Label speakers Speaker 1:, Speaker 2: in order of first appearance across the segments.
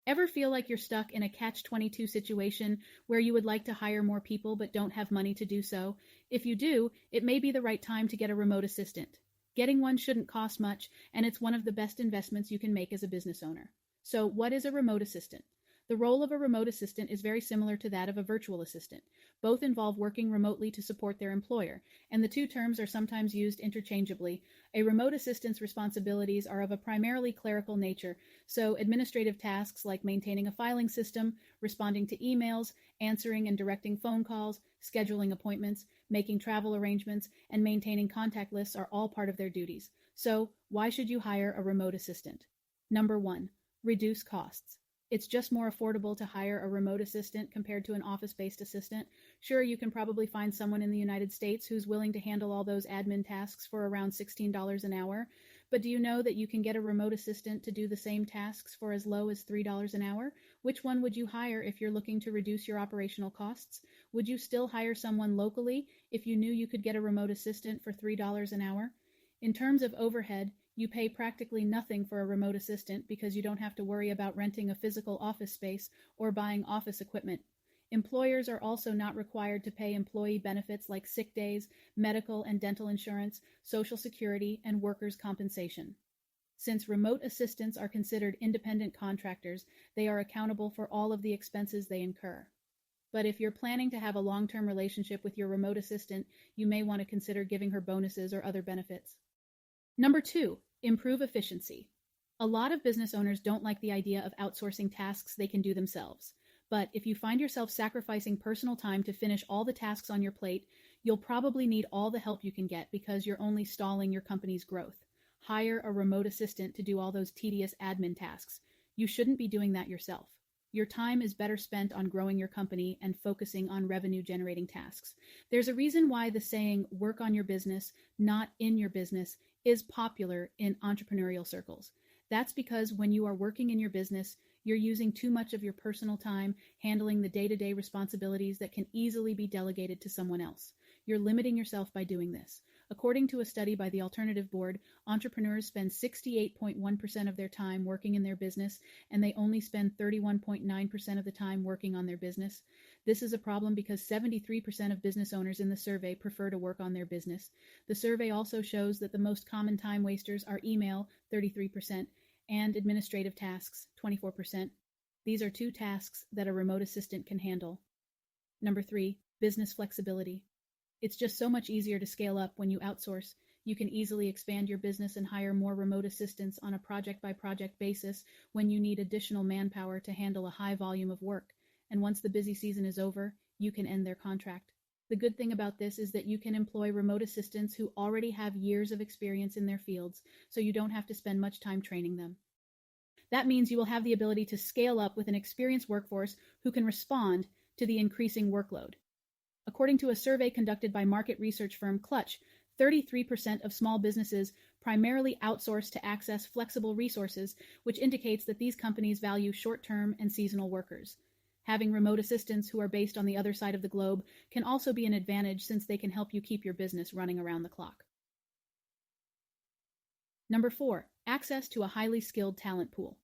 Speaker 1: Ever feel like you're stuck in a catch-22 situation where you would like to hire more people but don't have money to do so? If you do, it may be the right time to get a remote assistant. Getting one shouldn't cost much, and it's one of the best investments you can make as a business owner. So, what is a remote assistant? The role of a remote assistant is very similar to that of a virtual assistant. Both involve working remotely to support their employer, and the two terms are sometimes used interchangeably. A remote assistant's responsibilities are of a primarily clerical nature, so administrative tasks like maintaining a filing system, responding to emails, answering and directing phone calls, scheduling appointments, making travel arrangements, and maintaining contact lists are all part of their duties. So, why should you hire a remote assistant? Number 1. Reduce costs. It's just more affordable to hire a remote assistant compared to an office-based assistant. Sure, you can probably find someone in the United States who's willing to handle all those admin tasks for around $16 an hour, but do you know that you can get a remote assistant to do the same tasks for as low as $3 an hour? Which one would you hire if you're looking to reduce your operational costs? Would you still hire someone locally if you knew you could get a remote assistant for $3 an hour? In terms of overhead, you pay practically nothing for a remote assistant because you don't have to worry about renting a physical office space or buying office equipment. Employers are also not required to pay employee benefits like sick days, medical and dental insurance, Social Security, and workers' compensation. Since remote assistants are considered independent contractors, they are accountable for all of the expenses they incur. But if you're planning to have a long-term relationship with your remote assistant, you may want to consider giving her bonuses or other benefits. Number 2. Improve efficiency. A lot of business owners don't like the idea of outsourcing tasks they can do themselves. But if you find yourself sacrificing personal time to finish all the tasks on your plate, you'll probably need all the help you can get because you're only stalling your company's growth. Hire a remote assistant to do all those tedious admin tasks. You shouldn't be doing that yourself. Your time is better spent on growing your company and focusing on revenue-generating tasks. There's a reason why the saying, work on your business, not in your business, is popular in entrepreneurial circles. That's because when you are working in your business, you're using too much of your personal time handling the day-to-day responsibilities that can easily be delegated to someone else. You're limiting yourself by doing this. According to a study by the Alternative Board, entrepreneurs spend 68.1% of their time working in their business, and they only spend 31.9% of the time working on their business. This is a problem because 73% of business owners in the survey prefer to work on their business. The survey also shows that the most common time wasters are email, 33%, and administrative tasks, 24%. These are two tasks that a remote assistant can handle. Number 3, business flexibility. It's just so much easier to scale up when you outsource. You can easily expand your business and hire more remote assistants on a project-by-project basis when you need additional manpower to handle a high volume of work. And once the busy season is over, you can end their contract. The good thing about this is that you can employ remote assistants who already have years of experience in their fields, so you don't have to spend much time training them. That means you will have the ability to scale up with an experienced workforce who can respond to the increasing workload. According to a survey conducted by market research firm Clutch, 33% of small businesses primarily outsource to access flexible resources, which indicates that these companies value short-term and seasonal workers. Having remote assistants who are based on the other side of the globe can also be an advantage since they can help you keep your business running around the clock. Number 4, access to a highly skilled talent pool.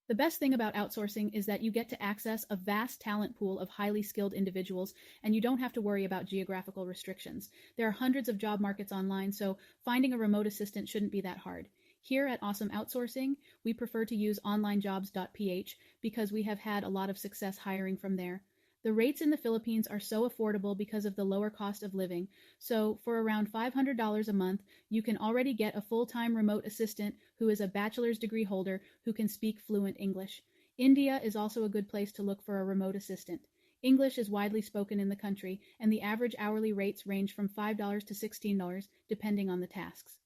Speaker 1: The best thing about outsourcing is that you get to access a vast talent pool of highly skilled individuals, and you don't have to worry about geographical restrictions. There are hundreds of job markets online, so finding a remote assistant shouldn't be that hard. Here at Awesome Outsourcing, we prefer to use onlinejobs.ph because we have had a lot of success hiring from there. The rates in the Philippines are so affordable because of the lower cost of living, so for around $500 a month, you can already get a full-time remote assistant who is a bachelor's degree holder who can speak fluent English. India is also a good place to look for a remote assistant. English is widely spoken in the country, and the average hourly rates range from $5 to $16, depending on the tasks.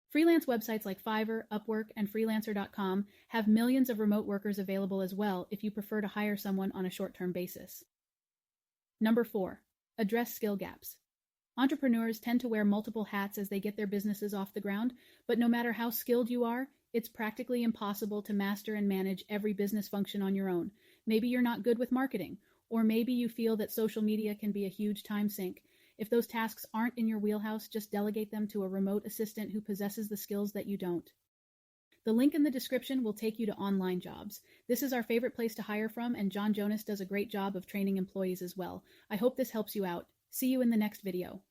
Speaker 1: Freelance websites like Fiverr, Upwork, and Freelancer.com have millions of remote workers available as well if you prefer to hire someone on a short-term basis. Number 4, address skill gaps. Entrepreneurs tend to wear multiple hats as they get their businesses off the ground, but no matter how skilled you are, it's practically impossible to master and manage every business function on your own. Maybe you're not good with marketing, or maybe you feel that social media can be a huge time sink. If those tasks aren't in your wheelhouse, just delegate them to a remote assistant who possesses the skills that you don't. The link in the description will take you to Online Jobs. This is our favorite place to hire from, and John Jonas does a great job of training employees as well. I hope this helps you out. See you in the next video.